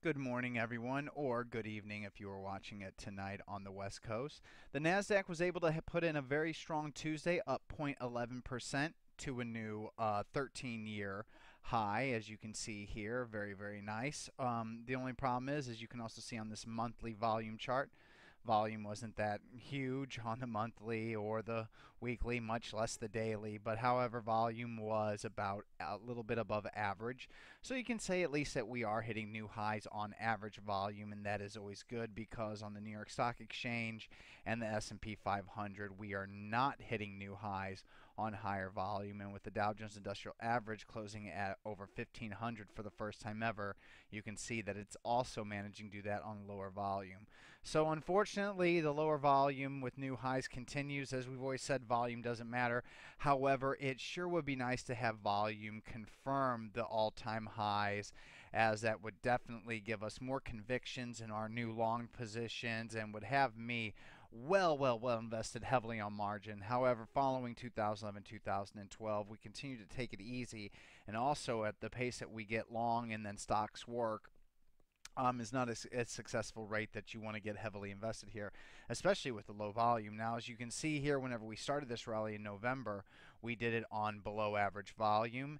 Good morning, everyone, or good evening if you are watching it tonight on the West Coast. The NASDAQ was able to put in a very strong Tuesday, up 0.11% to a new 13-year high, as you can see here. Very, very nice. The only problem is you can also see on this monthly volume chart, volume wasn't that huge on the monthly or the weekly, much less the daily. But however, volume was about a little bit above average. So you can say at least that we are hitting new highs on average volume, and that is always good because on the New York Stock Exchange and the S&P 500, we are not hitting new highs on higher volume. And with the Dow Jones Industrial Average closing at over 1500 for the first time ever, you can see that it's also managing to do that on lower volume. So unfortunately, the lower volume with new highs continues. As we've always said, volume doesn't matter. However, it sure would be nice to have volume confirm the all-time highs, as that would definitely give us more convictions in our new long positions and would have me well invested heavily on margin. However, following 2011, 2012, we continue to take it easy, and also at the pace that we get long and then stocks work, is not a successful rate that you want to get heavily invested here, especially with the low volume. Now, as you can see here, whenever we started this rally in November, we did it on below average volume.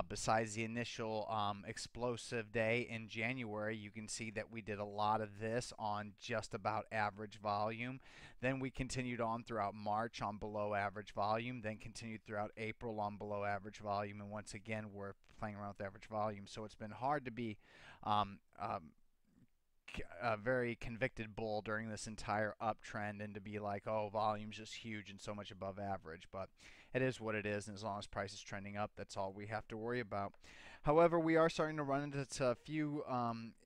Besides the initial explosive day in January, you can see that we did a lot of this on just about average volume. Then we continued on throughout March on below average volume, then continued throughout April on below average volume, and once again, we're playing around with average volume. So it's been hard to be a very convicted bull during this entire uptrend and to be like, oh, volume's just huge and so much above average. But it is what it is, and as long as price is trending up, that's all we have to worry about. However, we are starting to run into a few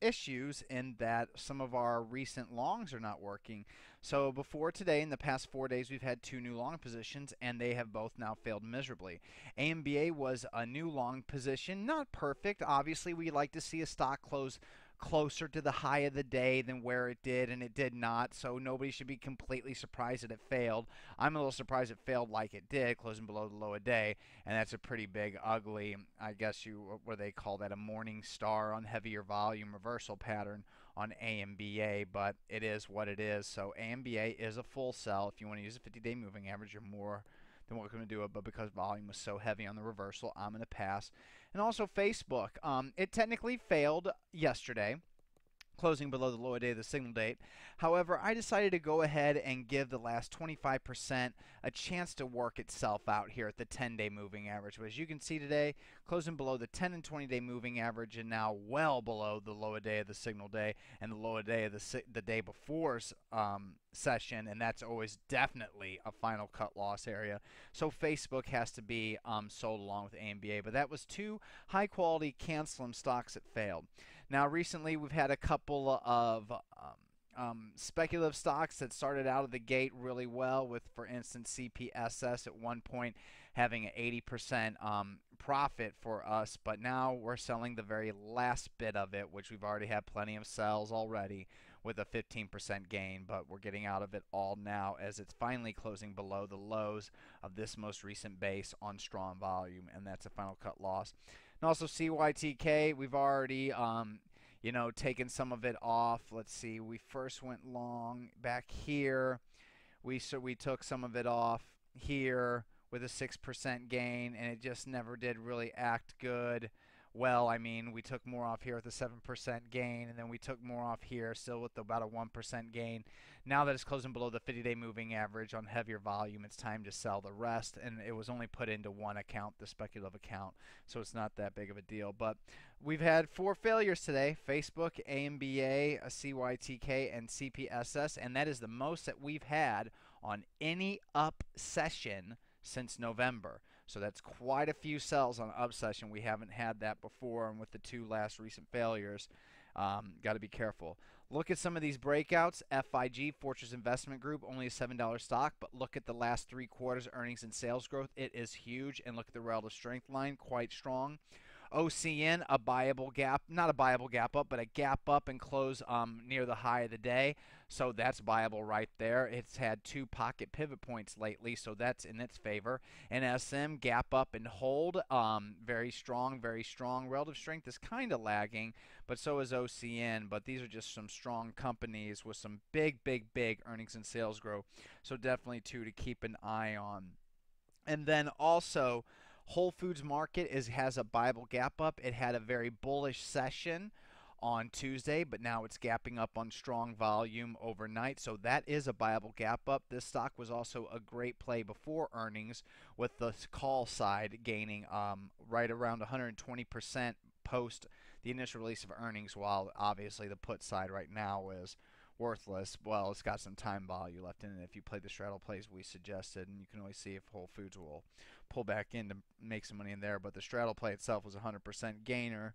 issues in that some of our recent longs are not working. So before today, in the past 4 days, we've had two new long positions, and they have both now failed miserably. AMBA was a new long position, not perfect. Obviously, we like to see a stock close closer to the high of the day than where it did, and it did not. So nobody should be completely surprised that it failed. I'm a little surprised it failed like it did, closing below the low of day, and that's a pretty big, ugly, I guess you what they call that, a morning star on heavier volume reversal pattern on AMBA, but it is what it is. So AMBA is a full sell. If you want to use a 50-day moving average, you're more than welcome to do it, but because volume was so heavy on the reversal, I'm going to pass. And also Facebook. It technically failed yesterday, closing below the lower day of the signal date. However, I decided to go ahead and give the last 25% a chance to work itself out here at the 10-day moving average. But as you can see today, closing below the 10 and 20-day moving average, and now well below the lower day of the signal day and the lower day of the day before's session, and that's always definitely a final cut loss area. So Facebook has to be sold along with AMBA. But that was two high quality canceling stocks that failed. Now recently we've had a couple of speculative stocks that started out of the gate really well, with, for instance, CPSS at one point having an 80% profit for us, but now we're selling the very last bit of it, which we've already had plenty of sells already with a 15% gain, but we're getting out of it all now as it's finally closing below the lows of this most recent base on strong volume, and that's a final cut loss. And also CYTK, we've already taken some of it off. Let's see, we first went long back here. We took some of it off here with a 6% gain, and it just never did really act good. Well, I mean, we took more off here with a 7% gain, and then we took more off here still with about a 1% gain. Now that it's closing below the 50-day moving average on heavier volume, it's time to sell the rest, and it was only put into one account, the speculative account, so it's not that big of a deal. But we've had four failures today: Facebook, AMBA, CYTK, and CPSS, and that is the most that we've had on any up session since November. So that's quite a few sells on up session. We haven't had that before, and with the two last recent failures, got to be careful. Look at some of these breakouts. FIG, Fortress Investment Group, only a $7 stock, but look at the last 3 quarters earnings and sales growth. It is huge, and look at the relative strength line, quite strong. OCN, a buyable gap, not a buyable gap up, but a gap up and close near the high of the day. So that's buyable right there. It's had two pocket pivot points lately, so that's in its favor. And SM, gap up and hold, very strong, very strong. Relative strength is kind of lagging, but so is OCN. But these are just some strong companies with some big, big, big earnings and sales growth. So definitely two to keep an eye on. And then also, Whole Foods Market has a Bible gap up. It had a very bullish session on Tuesday, but now it's gapping up on strong volume overnight. So that is a Bible gap up. This stock was also a great play before earnings, with the call side gaining right around 120% post the initial release of earnings, while obviously the put side right now is worthless. Well, it's got some time value left in it if you play the straddle plays we suggested, and you can always see if Whole Foods will pull back in to make some money in there. But the straddle play itself was a 100% gainer.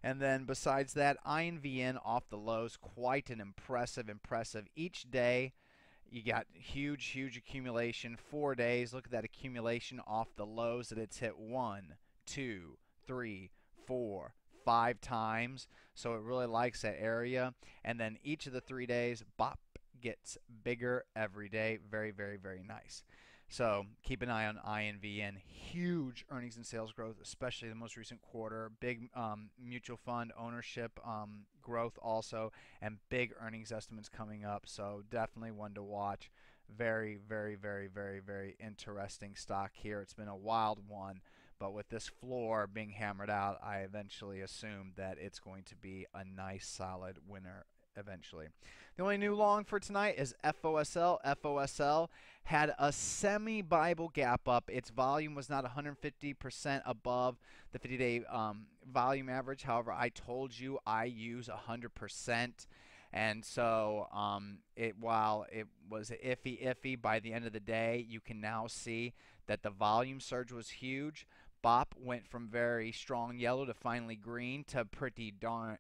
And then besides that, INVN off the lows, quite an impressive. Each day you got huge, huge accumulation. 4 days, look at that accumulation off the lows that it's hit 1, 2, 3, 4, 5 times. So it really likes that area. And then each of the 3 days, bop, gets bigger every day. Very, very, very nice. So keep an eye on INVN. Huge earnings and sales growth, especially the most recent quarter. Big mutual fund ownership growth also, and big earnings estimates coming up. So definitely one to watch. Very, very, very, very, very interesting stock here. It's been a wild one, but with this floor being hammered out, I eventually assumed that it's going to be a nice, solid winner eventually. The only new long for tonight is FOSL. FOSL had a semi-Bible gap up. Its volume was not 150% above the 50-day volume average. However, I told you I use 100%. And so while it was iffy by the end of the day, you can now see that the volume surge was huge. BOP went from very strong yellow to finally green to pretty darn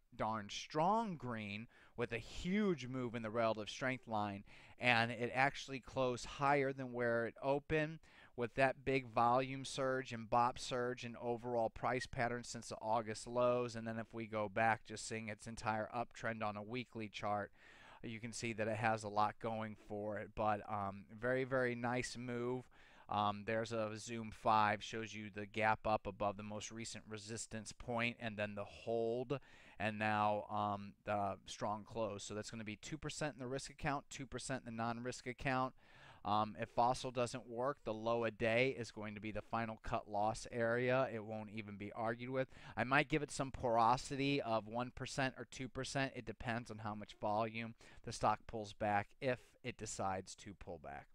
strong green, with a huge move in the relative strength line, and it actually closed higher than where it opened, with that big volume surge and BOP surge and overall price pattern since the August lows. And then if we go back, just seeing its entire uptrend on a weekly chart, you can see that it has a lot going for it. But very, very nice move. There's a zoom 5, shows you the gap up above the most recent resistance point, and then the hold, and now the strong close. So that's going to be 2% in the risk account, 2% in the non-risk account. If Fossil doesn't work, the low a day is going to be the final cut loss area. It won't even be argued with. I might give it some porosity of 1% or 2%. It depends on how much volume the stock pulls back, if it decides to pull back.